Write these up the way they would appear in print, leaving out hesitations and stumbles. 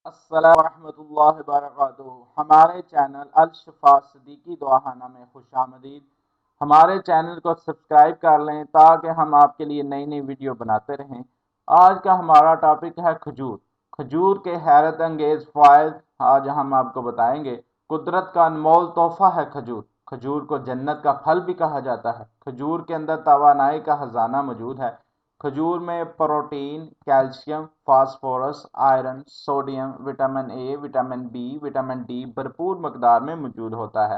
السلام ورحمۃ اللہ وبرکاتہ۔ ہمارے چینل الشفا صدیقی دعاخانہ میں خوش آمدید۔ ہمارے چینل کو سبسکرائب کر لیں تاکہ ہم آپ کے لیے نئی نئی ویڈیو بناتے رہیں۔ آج کا ہمارا ٹاپک ہے کھجور۔ کھجور کے حیرت انگیز فوائد آج ہم آپ کو بتائیں گے۔ قدرت کا انمول تحفہ ہے کھجور۔ کھجور کو جنت کا پھل بھی کہا جاتا ہے۔ کھجور کے اندر توانائی کا خزانہ موجود ہے۔ کھجور میں protein, calcium, phosphorus, iron, sodium, vitamin A, vitamin B, vitamin D بھرپور مقدار میں موجود ہوتا ہے۔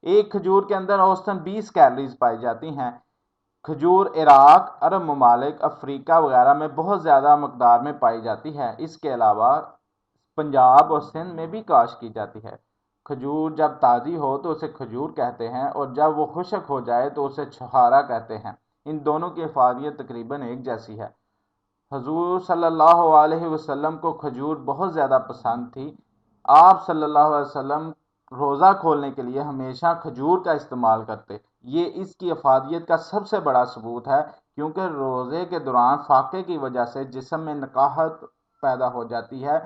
ایک کھجور کے اندر اوسطاً 20 کیلوریز پائی جاتی ہیں۔ کھجور عراق، عرب ممالک، افریقہ وغیرہ میں بہت زیادہ مقدار میں پائی جاتی ہے۔ اس کے علاوہ پنجاب اور سندھ میں بھی کاشت کی جاتی ہے۔ کھجور جب تازی ہو تو اسے کھجور کہتے ہیں اور جب وہ خشک ہو جائے تو اسے چھہارا کہتے ہیں۔ ان دونوں کی افادیت تقریباً ایک جیسی ہے۔ حضور صلی اللہ علیہ وسلم کو کھجور بہت زیادہ پسند تھی۔ آپ صلی اللہ علیہ وسلم روزہ کھولنے کے لیے ہمیشہ کھجور کا استعمال کرتے۔ یہ اس کی افادیت کا سب سے بڑا ثبوت ہے، کیونکہ روزے کے دوران فاقے کی وجہ سے جسم میں نکاہت پیدا ہو جاتی ہے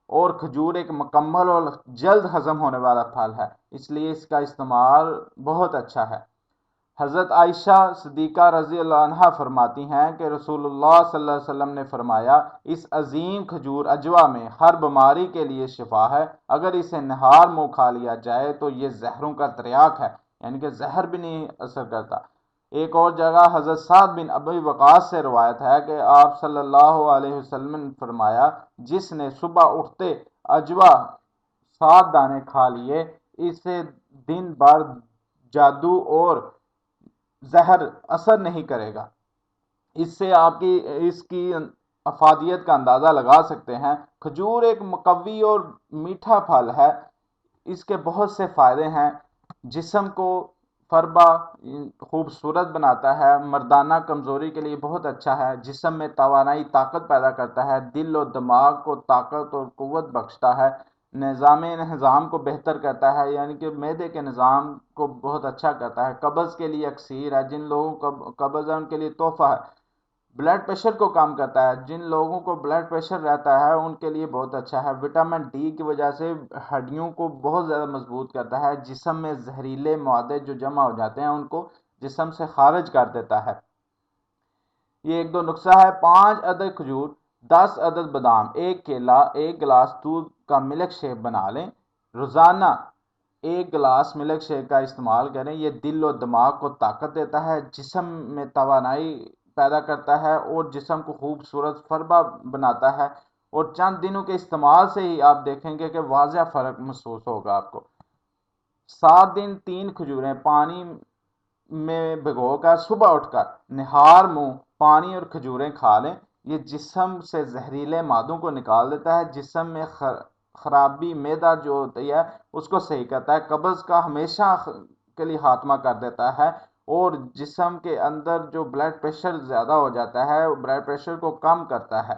اور کھجور ایک مکمل اور جلد ہضم ہونے والا پھل ہے، اس لیے اس کا استعمال بہت اچھا ہے۔ حضرت عائشہ صدیقہ رضی اللہ عنہا فرماتی ہیں کہ رسول اللہ صلی اللہ علیہ وسلم نے فرمایا، اس عظیم کھجور اجوا میں ہر بیماری کے لیے شفا ہے۔ اگر اسے نہار منہ کھا لیا جائے تو یہ زہروں کا تریاک ہے، یعنی کہ زہر بھی نہیں اثر کرتا۔ ایک اور جگہ حضرت سعد بن ابی وقاص سے روایت ہے کہ آپ صلی اللہ علیہ وسلم نے فرمایا، جس نے صبح اٹھتے اجوا 7 دانے کھا لیے، اسے دن بھر جادو اور زہر اثر نہیں کرے گا۔ اس سے آپ اس کی افادیت کا اندازہ لگا سکتے ہیں۔ کھجور ایک مقوی اور میٹھا پھل ہے۔ اس کے بہت سے فائدے ہیں۔ جسم کو فربا خوبصورت بناتا ہے، مردانہ کمزوری کے لیے بہت اچھا ہے، جسم میں توانائی طاقت پیدا کرتا ہے، دل و دماغ کو طاقت اور قوت بخشتا ہے، نظام کو بہتر کرتا ہے، یعنی کہ معدے کے نظام کو بہت اچھا کرتا ہے، قبض کے لیے اکسیر ہے، جن لوگوں کو قبض ہے ان کے لیے تحفہ ہے، بلڈ پریشر کو کم کرتا ہے، جن لوگوں کو بلڈ پریشر رہتا ہے ان کے لیے بہت اچھا ہے، وٹامن ڈی کی وجہ سے ہڈیوں کو بہت زیادہ مضبوط کرتا ہے، جسم میں زہریلے مواد جو جمع ہو جاتے ہیں ان کو جسم سے خارج کر دیتا ہے۔ یہ ایک دو نسخہ ہے: 5 عدد کھجور، 10 عدد بادام، 1 کیلا، 1 گلاس دودھ کا ملک شیک بنا لیں۔ روزانہ 1 گلاس ملک شیک کا استعمال کریں۔ یہ دل و دماغ کو طاقت دیتا ہے، جسم میں توانائی پیدا کرتا ہے اور جسم کو خوبصورت فربا بناتا ہے، اور چند دنوں کے استعمال سے ہی آپ دیکھیں گے کہ واضح فرق محسوس ہوگا آپ کو۔ 7 دن 3 کھجوریں پانی میں بھگو کر صبح اٹھ کر نہار منہ پانی اور کھجوریں کھا لیں۔ یہ جسم سے زہریلے مادوں کو نکال دیتا ہے، جسم میں خرابی معدہ جو ہوتی ہے اس کو صحیح کرتا ہے، قبض کا ہمیشہ کے لیے خاتمہ کر دیتا ہے، اور جسم کے اندر جو بلڈ پریشر زیادہ ہو جاتا ہے بلڈ پریشر کو کم کرتا ہے۔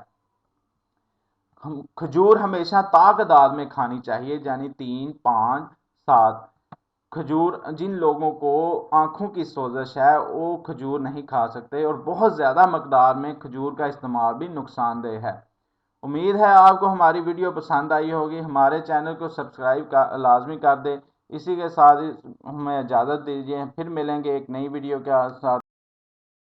کھجور ہمیشہ تعداد میں کھانی چاہیے، یعنی 3، 5، 7۔ کھجور جن لوگوں کو آنکھوں کی سوزش ہے وہ کھجور نہیں کھا سکتے، اور بہت زیادہ مقدار میں کھجور کا استعمال بھی نقصان دہ ہے۔ امید ہے آپ کو ہماری ویڈیو پسند آئی ہوگی۔ ہمارے چینل کو سبسکرائب لازمی کر دیں۔ اسی کے ساتھ ہمیں اجازت دیجیے، پھر ملیں گے ایک نئی ویڈیو کے ساتھ۔